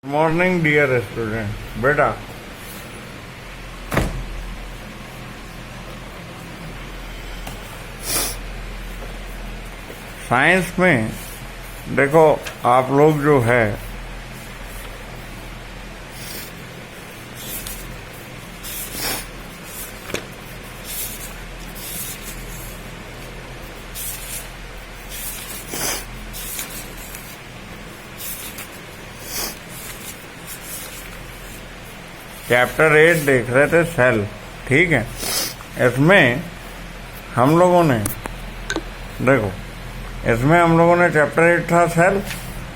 Morning dear student. बेटा science में देखो आप लोग जो है चैप्टर 8 देख रहे थे, सेल। ठीक है, इसमें हम लोगों ने देखो इसमें हम लोगों ने चैप्टर 8 था सेल,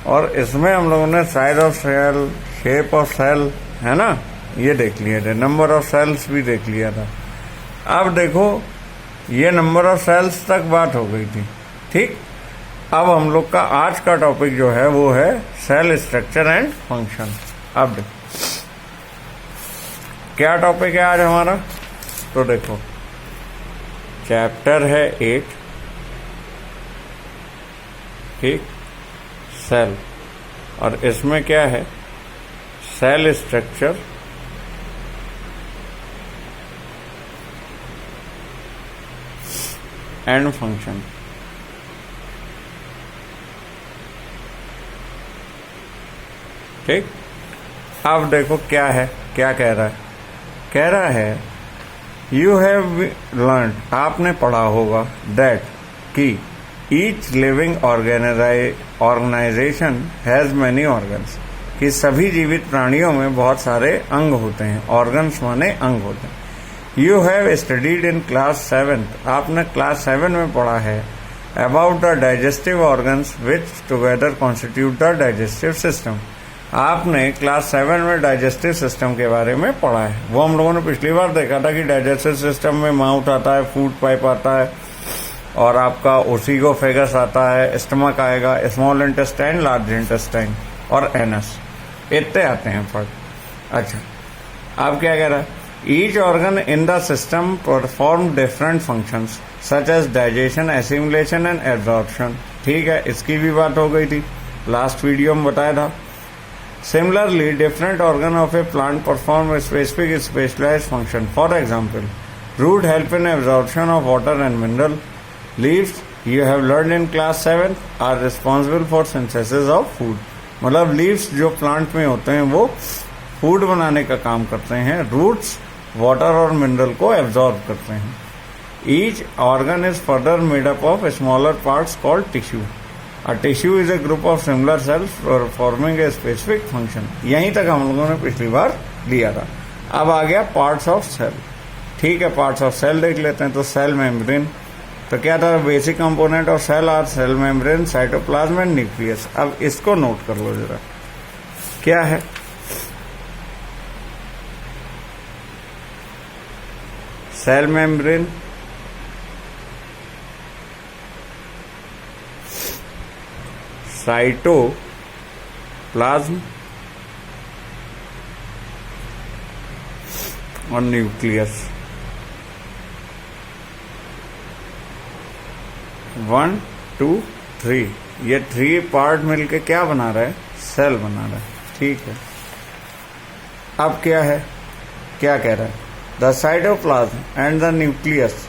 और इसमें हम लोगों ने size of cell, shape of cell, है ना, ये देख लिए थे। नंबर ऑफ सेल्स भी देख लिया था। अब देखो ये नंबर ऑफ सेल्स तक बात हो गई थी। ठीक, अब हम लोग का आज का टॉपिक जो है वो है सेल स्ट्रक्चर एंड फंक्शन। अब देखो क्या टॉपिक है आज हमारा, तो देखो चैप्टर है 8, ठीक, सेल, और इसमें क्या है, सेल स्ट्रक्चर एंड फंक्शन। ठीक, अब देखो क्या है, क्या कह रहा है, कह रहा है यू हैव लर्न, आपने पढ़ा होगा, दैट कि each living organisation has many organs, कि सभी जीवित प्राणियों में बहुत सारे अंग होते हैं। ऑर्गन्स माने अंग होते हैं। You have studied in class 7, आपने क्लास 7 में पढ़ा है, about the digestive organs which together constitute the digestive system. आपने क्लास 7 में डाइजेस्टिव सिस्टम के बारे में पढ़ा है। वो हम लोगों ने पिछली बार देखा था कि डाइजेस्टिव सिस्टम में माउथ आता है, फूड पाइप आता है, और आपका ओसिगोफेगस आता है, स्टमक आएगा, स्मॉल इंटेस्टाइन, लार्ज इंटेस्टाइन और एनस, इतने आते हैं फर्क। अच्छा, अब क्या कह रहा है, each organ in the system perform different functions such as digestion, assimilation and absorption. ठीक है, इसकी भी बात हो गई थी, लास्ट वीडियो में बताया था। Similarly, different organ of a plant perform a specific specialized function. For example, root help in absorption of water and mineral. Leaves, you have learned in class 7, are responsible for synthesis of food. मतलब leaves जो plant में होते हैं वो food बनाने का काम करते हैं, roots water और mineral को absorb करते हैं. Each organ is further made up of smaller parts called tissue. A tissue is a group of similar cells performing a specific function. यहीं तक हम लोगों ने पिछली बार लिया था। अब आ गया पार्ट्स ऑफ सेल। ठीक है, पार्ट्स ऑफ सेल देख लेते हैं। तो सेल मेम्ब्रेन, तो क्या था, basic component of cell are cell membrane, cytoplasm and nucleus. अब इसको नोट कर लो जरा, क्या है, सेल मेम्ब्रेन, साइटोप्लाज्म और न्यूक्लियस। 1 2 3, ये 3 पार्ट मिलके क्या बना रहा है, सेल बना रहा है। ठीक है, अब क्या है, क्या कह रहा है, the cytoplasm and the nucleus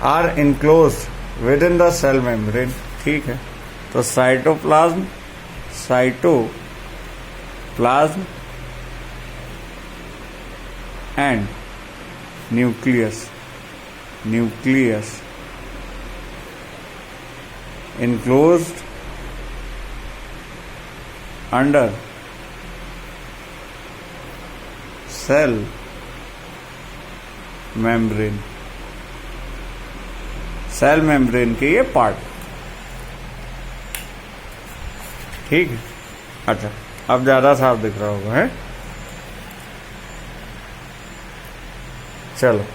are enclosed within the cell membrane. ठीक है, तो cytoplasm and nucleus enclosed under cell membrane, cell membrane के ये पार्ट। ठीक है, अच्छा, अब ज्यादा साफ दिख रहा होगा, है। चलो,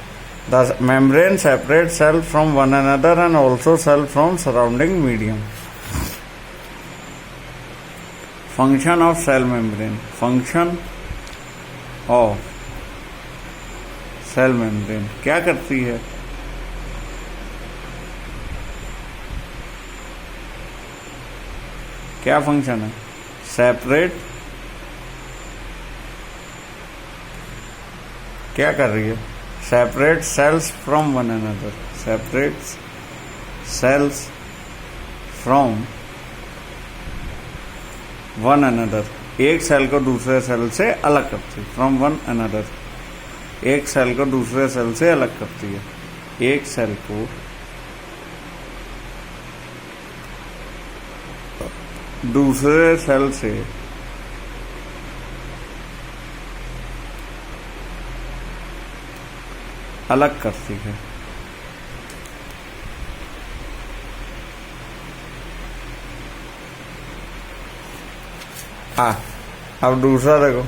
the membrane separate cell from one another and also cell from surrounding medium. Function of cell membrane, function of cell membrane क्या करती है, क्या फंक्शन है, सेपरेट क्या कर रही है? Separate cells from one another, separate cells from one another, एक सेल को दूसरे सेल से अलग करती है। फ्रॉम वन अनदर, एक सेल को दूसरे सेल से अलग करती है। एक सेल को दूसरे सेल से अलग करती है। अब दूसरा देखो,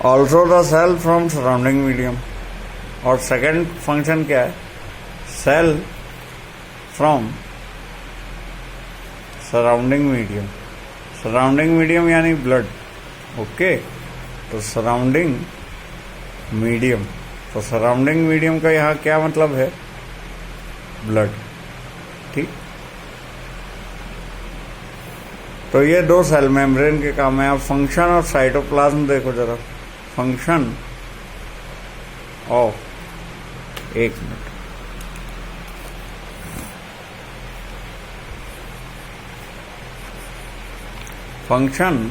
also the cell from surrounding medium, और सेकेंड फंक्शन क्या है? Cell from surrounding medium, surrounding medium यानी ब्लड। ओके, तो सराउंडिंग मीडियम, तो सराउंडिंग मीडियम का यहाँ क्या मतलब है? ब्लड। ठीक, तो ये दो सेल मेम्ब्रेन के काम है। अब फंक्शन और साइटोप्लाज्म देखो जरा। फंक्शन ऑफ, एक minute, function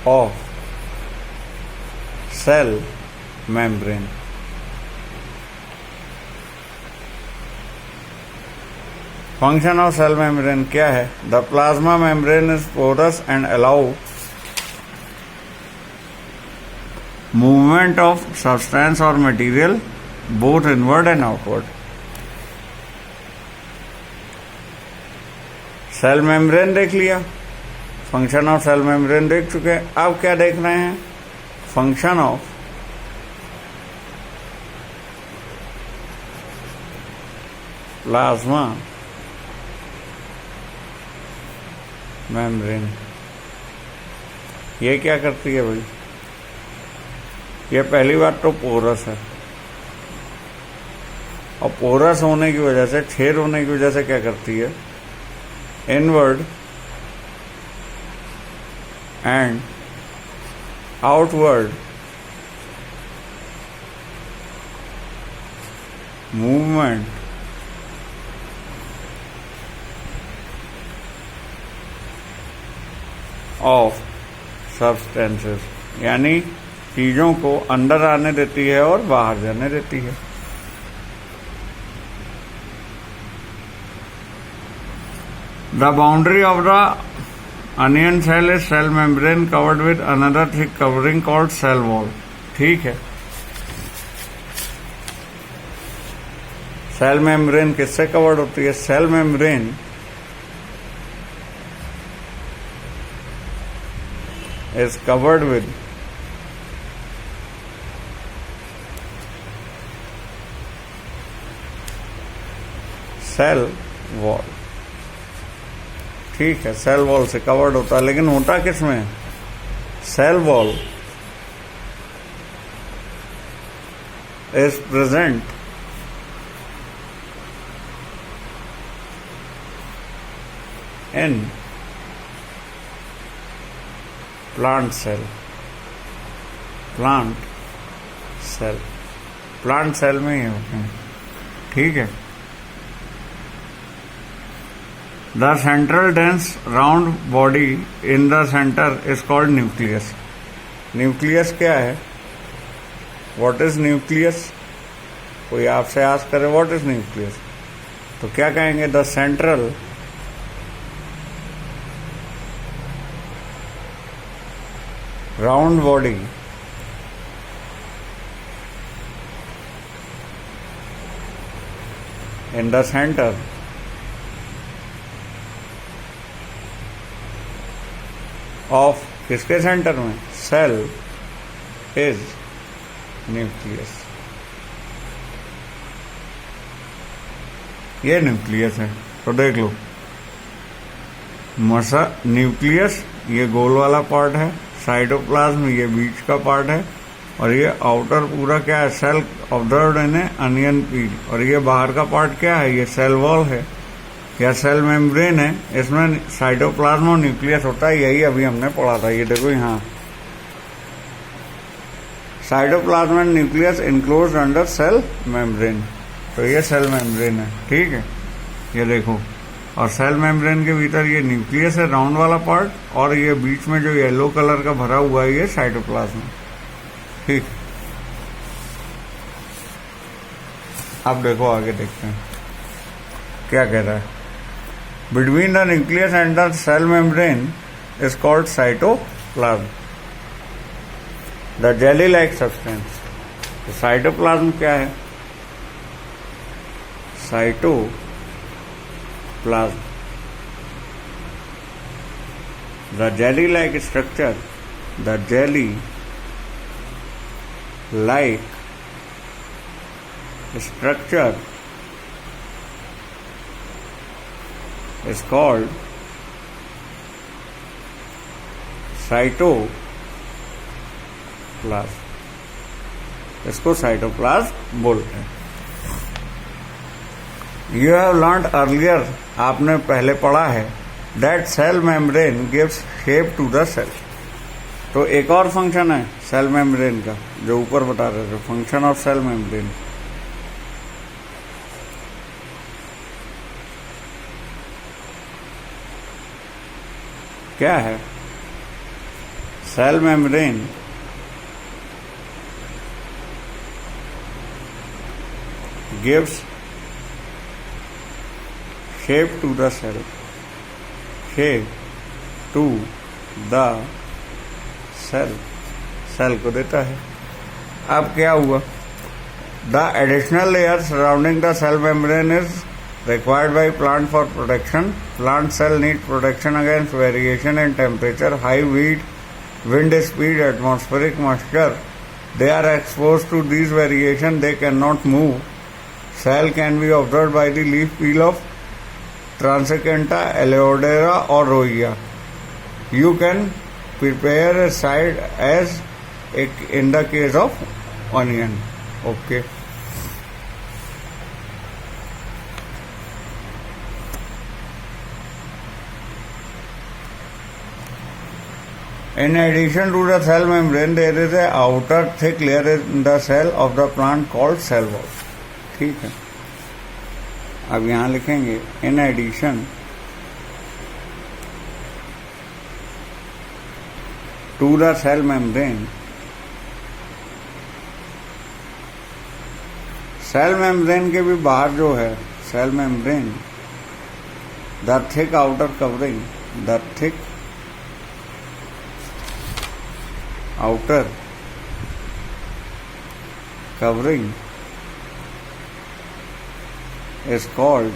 of cell membrane. Function of cell membrane क्या है? The plasma membrane is porous and allow movement of substance और material both inward and outward. Cell membrane देख लिया, फंक्शन ऑफ सेल मेम्ब्रेन देख चुके हैं। अब क्या देख रहे हैं? Function of plasma membrane. ये क्या करती है भाई? ये पहली बात तो पोरस है, और पोरस होने की वजह से, छेद होने की वजह से क्या करती है? Inward and outward movement of substances, यानी चीजों को अंदर आने देती है और बाहर जाने देती है। The boundary of the onion cell is cell membrane covered with another thick covering called cell wall. ठीक है, सेल मेम्ब्रेन किससे कवर्ड होती है? Cell membrane is covered with cell wall. ठीक है, सेल वॉल से कवर्ड होता है, लेकिन होता किसमें? Cell wall is present in plant cell, plant cell, plant cell में ही होते हैं। ठीक है, the central dense round body in the centre is called nucleus. Nucleus क्या है? What is nucleus? कोई आपसे आस्क करे व्हाट इज न्यूक्लियस, तो क्या कहेंगे? The central round body in the center of किसके सेंटर में? Cell is nucleus. ये न्यूक्लियस है, तो देख लो, न्यूक्लियस ये गोल वाला पार्ट है, साइटोप्लाज्म ये बीच का पार्ट है, और ये आउटर पूरा क्या है? Cell observed in onion peel. और ये बाहर का पार्ट क्या है? ये सेल वॉल है या सेल मेम्ब्रेन है। इसमें साइटोप्लाज्म और न्यूक्लियस होता है, यही अभी हमने पढ़ा था। ये देखो यहाँ cytoplasm and nucleus enclosed under cell membrane. तो ये सेल मेम्ब्रेन है, ठीक है, ये देखो। और सेल मेम्ब्रेन के भीतर ये न्यूक्लियस है, राउंड वाला पार्ट, और ये बीच में जो येलो कलर का भरा हुआ है ये साइटोप्लाज्म, ठीक। अब देखो आगे देखते हैं क्या कह रहा है। Between the nucleus and the cell membrane is called cytoplasm, the jelly like substance. तो साइटोप्लाज्म क्या है? Cytoplasm, the jelly like structure, the jelly like structure is called cytoplasm. इसको साइटोप्लाज्म बोलते हैं। यू हैव लर्न्ड अर्लियर, आपने पहले पढ़ा है, that cell membrane gives shape to the cell. तो एक और फंक्शन है सेल मेम्ब्रेन का जो ऊपर बता रहे थे, फंक्शन ऑफ सेल मेम्ब्रेन। क्या है? Cell membrane gives shape to the cell, shape to the cell, cell को देता है। अब क्या हुआ? The additional layer surrounding the cell membrane is required by plant for protection. Plant cell need protection against variation in temperature, high wind speed, atmospheric moisture. They are exposed to these variation, they cannot move. Cell can be observed by the leaf peel of Transecanta, Aloe or Roya. You can prepare a side as in the case of onion. Okay. In addition to the cell membrane, there is a outer thick layer in the cell of the plant called cell wall. ठीक है, अब यहाँ लिखेंगे in addition to the cell membrane, cell membrane के भी बाहर जो है cell membrane, the thick outer covering, the thick outer covering is called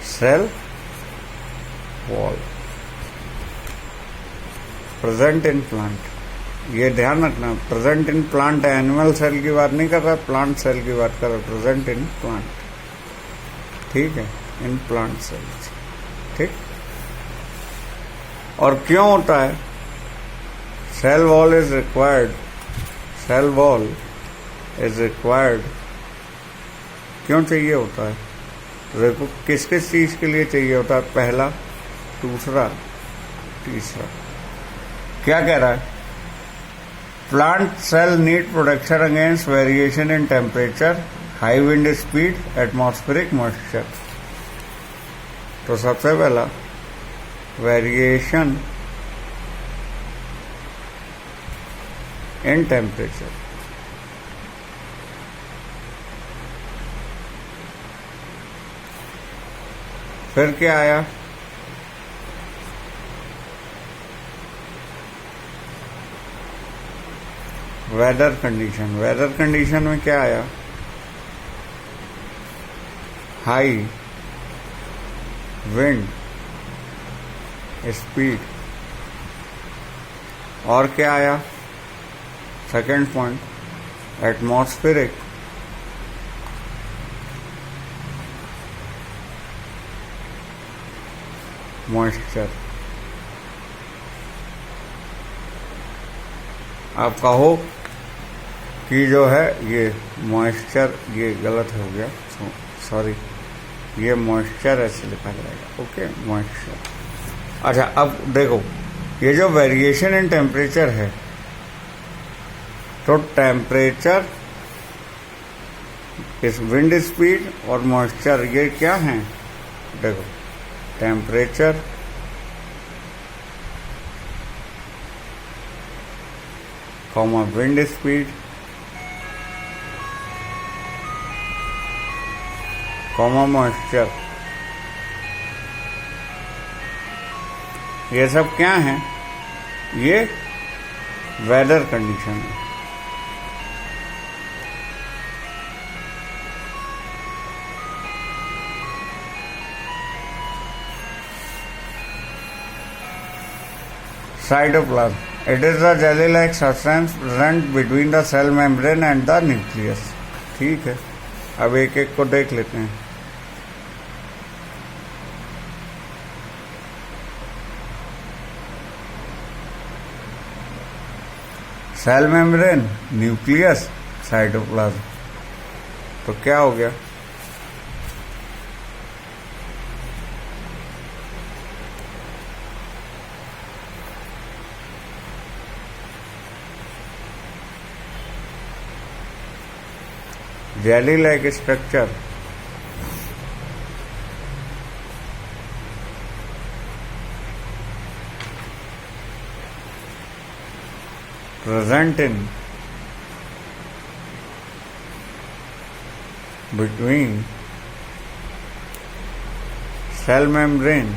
cell wall, present in plant। ये ध्यान रखना, प्रेजेंट इन प्लांट है, एनिमल सेल की बात नहीं कर रहा, प्लांट सेल की बात कर रहा, प्रेजेंट इन प्लांट, ठीक है, इन प्लांट सेल्स, ठीक। और क्यों होता है? Cell wall is required, cell wall is required, क्यों चाहिए होता है? तो देखो किस किस चीज के लिए चाहिए होता है, पहला, दूसरा, तीसरा। क्या कह रहा है? Plant cell need protection against variation in temperature, high wind speed, atmospheric moisture. तो सबसे पहला वेरिएशन इन टेम्परेचर, फिर क्या आया? वेदर कंडीशन, वेदर कंडीशन में क्या आया? हाई विंड स्पीड, और क्या आया? Second point, atmospheric moisture. आप कहो कि जो है ये मॉइस्चर, ये गलत हो गया, सॉरी, ये मॉइस्चर ऐसे लिखा जाएगा, ओके, मॉइस्चर। अच्छा, अब देखो ये जो वेरिएशन इन टेम्परेचर है, तो टेम्परेचर, इस विंड स्पीड और मॉइस्चर ये क्या हैं? देखो temperature comma wind speed comma moisture, ये सब क्या है? ये वेदर कंडीशन है। Cytoplasm. It is a jelly-like substance present between the cell membrane and the nucleus. ठीक है, अब एक एक को देख लेते हैं। Cell membrane, nucleus, cytoplasm. तो क्या हो गया? jelly like structure present in between cell membrane,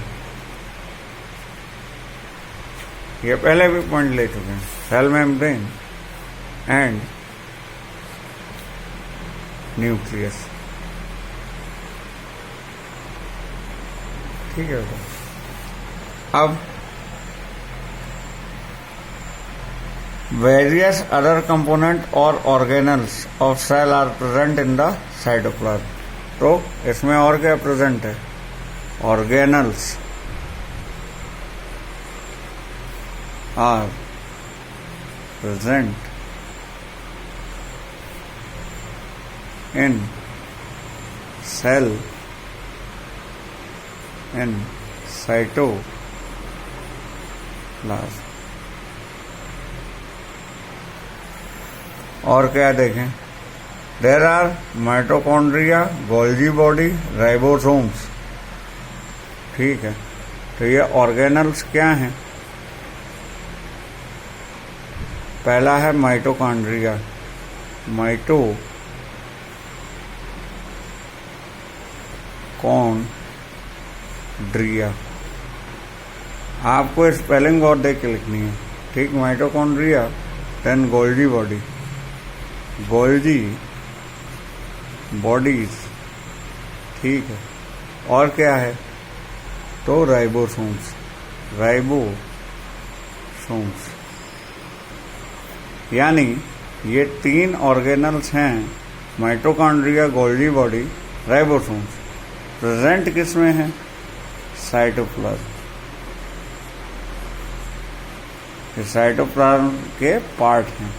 ये पहले भी पॉइंट ले चुके हैं, सेल मेम्ब्रेन एंड न्यूक्लियस। ठीक है बेटा। अब वेरियस अदर कंपोनेंट और organelles of cell are present in the cytoplasm. तो इसमें और क्या प्रेजेंट है? Organelles are present in cell and cytoplasm। और क्या देखें? There are mitochondria, Golgi body, ribosomes. ठीक है, तो ये ऑर्गेनल्स क्या हैं? पहला है माइटोकॉन्ड्रिया, माइटोकॉन्ड्रिया। आपको स्पेलिंग और देख के लिखनी है। ठीक, mitochondria, then Golgi body, Golgi bodies. ठीक है, और क्या है? तो राइबोसोम्स, राइबोसोम्स। यानी ये 3 ऑर्गेनल्स हैं, mitochondria, Golgi body, ribosomes. Present किस में है? साइटोप्लाज्म। ये साइटोप्लाज्म के पार्ट हैं।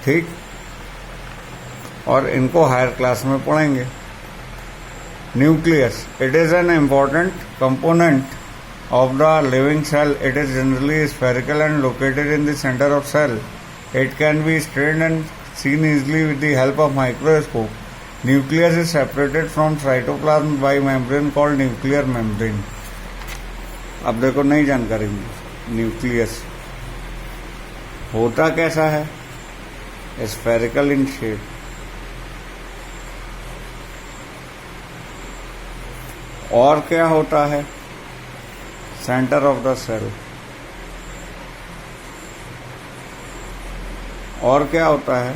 ठीक, और इनको हायर क्लास में पढ़ेंगे। Nucleus, it is an important component of the living cell. It is generally spherical and located in the center of cell. It can be strained and seen easily with the help of microscope. Nucleus is separated from cytoplasm by membrane called nuclear membrane. अब देखो नई जानकारी में, nucleus होता कैसा है? Spherical in shape. और क्या होता है? Centre of the cell. और क्या होता है?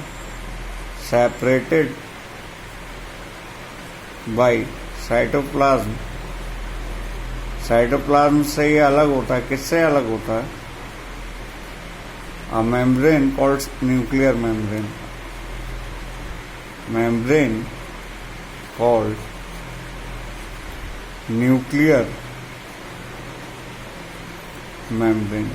Separated by cytoplasm. साइटोप्लाज्म से ये अलग होता है। किससे अलग होता है? A membrane called nuclear membrane. Membrane called nuclear membrane।